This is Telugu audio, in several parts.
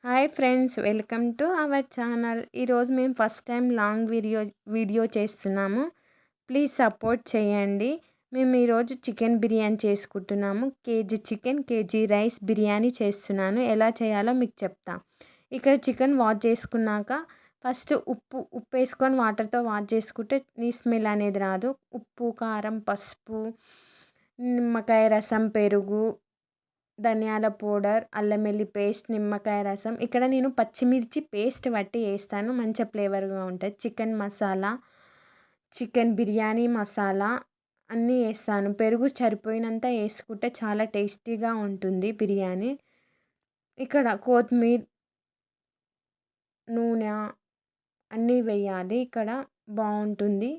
Hi friends, welcome to our channel. ఈరోజు మేము ఫస్ట్ టైం లాంగ్ వీడియో చేస్తున్నాము. ప్లీజ్ సపోర్ట్ చేయండి. మేము ఈరోజు చికెన్ బిర్యానీ చేసుకుంటున్నాము. KG chicken, KG rice biryani చేస్తున్నాను. ఎలా చేయాలో మీకు చెప్తా. ఇక్కడ చికెన్ వాష్ చేసుకున్నాక ఫస్ట్ ఉప్పు వేసుకొని వాటర్తో వాష్ చేసుకుంటే నీ స్మెల్ అనేది రాదు. ఉప్పు, కారం, పసుపు, నిమ్మకాయ రసం, పెరుగు, ధనియాల పౌడర్, అల్లం వెల్లి పేస్ట్, నిమ్మకాయ రసం. ఇక్కడ నేను పచ్చిమిర్చి పేస్ట్ పట్టి వేస్తాను, మంచి ఫ్లేవర్గా ఉంటుంది. చికెన్ మసాలా, చికెన్ బిర్యానీ మసాలా అన్నీ వేస్తాను. పెరుగు సరిపోయినంత వేసుకుంటే చాలా టేస్టీగా ఉంటుంది బిర్యానీ. ఇక్కడ కొత్తిమీర, నూనె అన్నీ వేయాలి. ఇక్కడ బాగుంటుంది,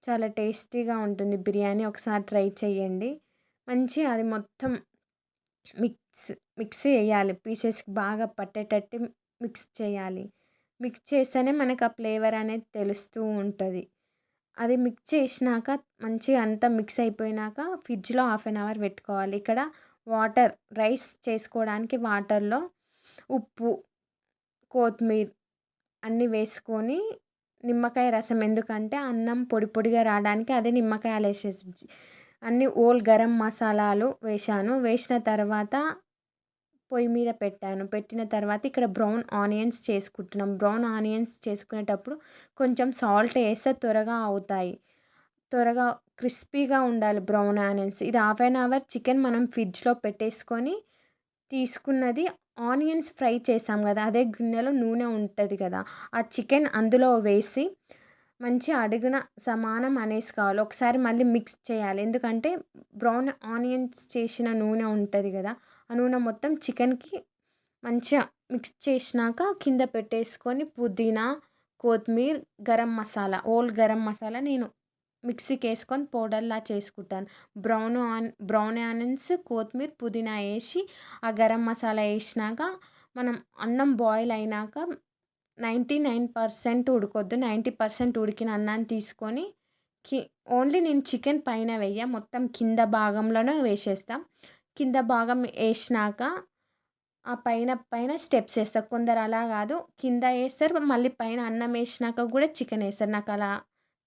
చాలా టేస్టీగా ఉంటుంది బిర్యానీ. ఒకసారి ట్రై చేయండి. మంచి అది మొత్తం మిక్స్ చేయాలి. పీసెస్కి బాగా పట్టేటట్టు మిక్స్ చేయాలి. మిక్స్ చేస్తేనే మనకు ఆ ఫ్లేవర్ అనేది తెలుస్తూ ఉంటుంది. అది మిక్స్ చేసినాక మంచిగా అంతా మిక్స్ అయిపోయినాక ఫ్రిడ్జ్లో 1/2 అవర్ పెట్టుకోవాలి. ఇక్కడ వాటర్, రైస్ చేసుకోవడానికి వాటర్లో ఉప్పు, కొత్తిమీర అన్నీ వేసుకొని నిమ్మకాయ రసం, ఎందుకంటే అన్నం పొడి పొడిగా రావడానికి అదే నిమ్మకాయలు వేసేసి అన్నీ ఓల్ గరం మసాలాలు వేసాను. వేసిన తర్వాత పొయ్యి మీద పెట్టిన తర్వాత ఇక్కడ బ్రౌన్ ఆనియన్స్ చేసుకుంటున్నాం. బ్రౌన్ ఆనియన్స్ చేసుకునేటప్పుడు కొంచెం సాల్ట్ వేస్తే త్వరగా అవుతాయి. త్వరగా క్రిస్పీగా ఉండాలి బ్రౌన్ ఆనియన్స్. ఇది 1/2 అవర్ చికెన్ మనం ఫ్రిడ్జ్లో పెట్టేసుకొని తీసుకున్నది ఆనియన్స్ ఫ్రై చేసాం కదా, అదే గిన్నెలో నూనె ఉంటుంది కదా, ఆ చికెన్ అందులో వేసి మంచి అడుగున సమానం అనేసి కావాలి. ఒకసారి మళ్ళీ మిక్స్ చేయాలి, ఎందుకంటే బ్రౌన్ ఆనియన్స్ చేసిన నూనె ఉంటుంది కదా, ఆ నూనె మొత్తం చికెన్కి మంచిగా మిక్స్ చేసినాక కింద పెట్టేసుకొని పుదీనా, కొత్తిమీర, గరం మసాలా, ఓల్ గరం మసాలా నేను మిక్సీకి వేసుకొని పౌడర్లా చేసుకుంటాను. బ్రౌన్ ఆనియన్స్, కొత్తిమీర, పుదీనా వేసి ఆ గరం మసాలా వేసినాక మనం అన్నం బాయిల్ అయినాక 99% ఉడకొద్దు, 90% ఉడికిన అన్నాన్ని తీసుకొని ఓన్లీ నేను చికెన్ పైన వేయ, మొత్తం కింద భాగంలోనే వేసేస్తాం. కింద భాగం వేసినాక ఆ పైన స్టెప్స్ వేస్తారు. కొందరు అలా కాదు, కింద వేస్తారు మళ్ళీ పైన అన్నం వేసినాక కూడా చికెన్ వేస్తారు. నాకు అలా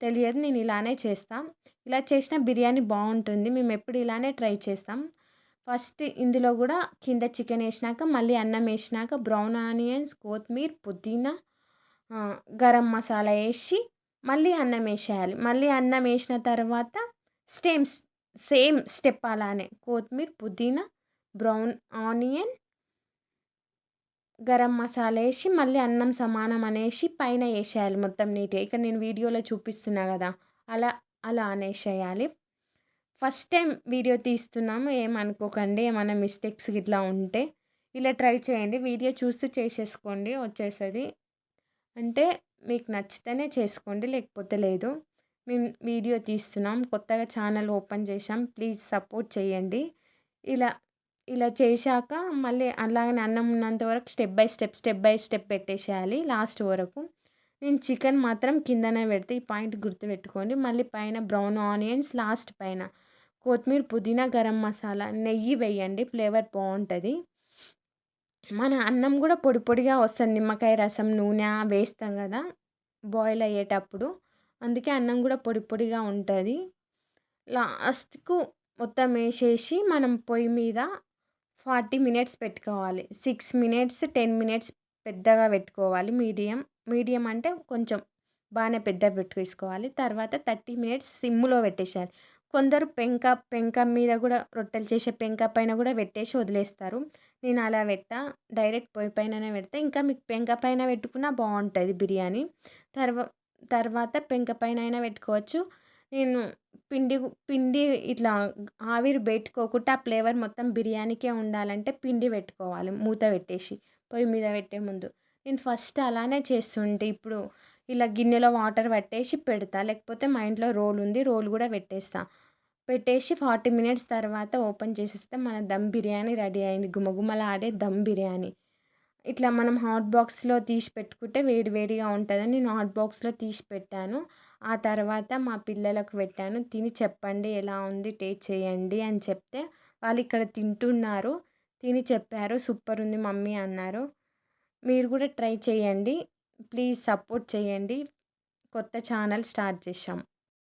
తెలియదు, నేను ఇలానే చేస్తాం. ఇలా చేసిన బిర్యానీ బాగుంటుంది. మేము ఎప్పుడు ఇలానే ట్రై చేస్తాం. ఫస్ట్ ఇందులో కూడా కింద చికెన్ వేసినాక మళ్ళీ అన్నం వేసినాక బ్రౌన్ ఆనియన్స్, కొత్తిమీర, పుదీనా, గరం మసాలా వేసి మళ్ళీ అన్నం వేసేయాలి. మళ్ళీ అన్నం వేసిన తర్వాత సేమ్ స్టెప్ అలానే కొత్తిమీర, పుదీనా, బ్రౌన్ ఆనియన్, గరం మసాలా వేసి మళ్ళీ అన్నం సమానం అనేసి పైన వేసేయాలి మొత్తం నీట్గా. ఇక్కడ నేను వీడియోలో చూపిస్తున్నా కదా, అలా అలా అనేసేయాలి. ఫస్ట్ టైం వీడియో తీస్తున్నాము, ఏమనుకోకండి. ఏమైనా మిస్టేక్స్ ఇట్లా ఉంటే ఇలా ట్రై చేయండి. వీడియో చూస్తూ చేసేసుకోండి, వచ్చేస్తుంది. అంటే మీకు నచ్చితేనే చేసుకోండి, లేకపోతే లేదు. మేము వీడియో తీస్తున్నాం, కొత్తగా ఛానల్ ఓపెన్ చేసాం, ప్లీజ్ సపోర్ట్ చేయండి. ఇలా ఇలా చేశాక మళ్ళీ అలాగనే అన్నం ఉన్నంత వరకు స్టెప్ బై స్టెప్ పెట్టేసేయాలి లాస్ట్ వరకు. నేను చికెన్ మాత్రం కిందనే పెడితే, ఈ పాయింట్ గుర్తుపెట్టుకోండి. మళ్ళీ పైన బ్రౌన్ ఆనియన్స్, లాస్ట్ పైన కొత్తిమీర, పుదీనా, గరం మసాలా, నెయ్యి వేయండి, ఫ్లేవర్ బాగుంటుంది. మన అన్నం కూడా పొడి పొడిగా వస్తుంది, నిమ్మకాయ రసం, నూనె వేస్తాం కదా బాయిల్ అయ్యేటప్పుడు, అందుకే అన్నం కూడా పొడి పొడిగా ఉంటుంది. లాస్ట్కు మొత్తం వేసేసి మనం పొయ్యి మీద 40 మినిట్స్ పెట్టుకోవాలి. 6 మినిట్స్, 10 మినిట్స్ పెద్దగా పెట్టుకోవాలి. మీడియం అంటే కొంచెం బాగానే పెద్ద పెట్టుకోవాలి. తర్వాత 30 మినిట్స్ సిమ్లో పెట్టేసేయాలి. కొందరు పెంక మీద కూడా, రొట్టెలు చేసే పెంక పైన కూడా పెట్టేసి వదిలేస్తారు. నేను అలా డైరెక్ట్ పొయ్యి పైననే పెడతా. ఇంకా మీకు పెంక పైన పెట్టుకున్నా బాగుంటుంది బిర్యానీ. తర్వాత పెంక పైన అయినా పెట్టుకోవచ్చు. నేను పిండి ఇట్లా ఆవిరి పెట్టుకోకుండా ఆ ఫ్లేవర్ మొత్తం బిర్యానీకే ఉండాలంటే పిండి పెట్టుకోవాలి మూత పెట్టేసి పొయ్యి మీద పెట్టే ముందు. నేను ఫస్ట్ అలానే చేస్తుంటే, ఇప్పుడు ఇలా గిన్నెలో వాటర్ పట్టేసి పెడతా, లేకపోతే మా ఇంట్లో రోల్ ఉంది, రోల్ కూడా పెట్టేసి 40 మినిట్స్ తర్వాత ఓపెన్ చేసేస్తే మన దమ్ బిర్యానీ రెడీ అయింది. గుమగుమలాడే దమ్ బిర్యానీ. ఇట్లా మనం హాట్ బాక్స్లో తీసి పెట్టుకుంటే వేడి వేడిగా ఉంటుందని నేను హాట్ బాక్స్లో తీసి పెట్టాను. ఆ తర్వాత మా పిల్లలకు పెట్టాను, తిని చెప్పండి ఎలా ఉంది, టేస్ట్ చేయండి అని చెప్తే వాళ్ళు ఇక్కడ తింటున్నారు. తిని చెప్పారు, సూపర్ ఉంది మమ్మీ అన్నారు. మీరు కూడా ట్రై చేయండి. ప్లీజ్ సపోర్ట్ చేయండి. కొత్త ఛానల్ స్టార్ట్ చేశాం.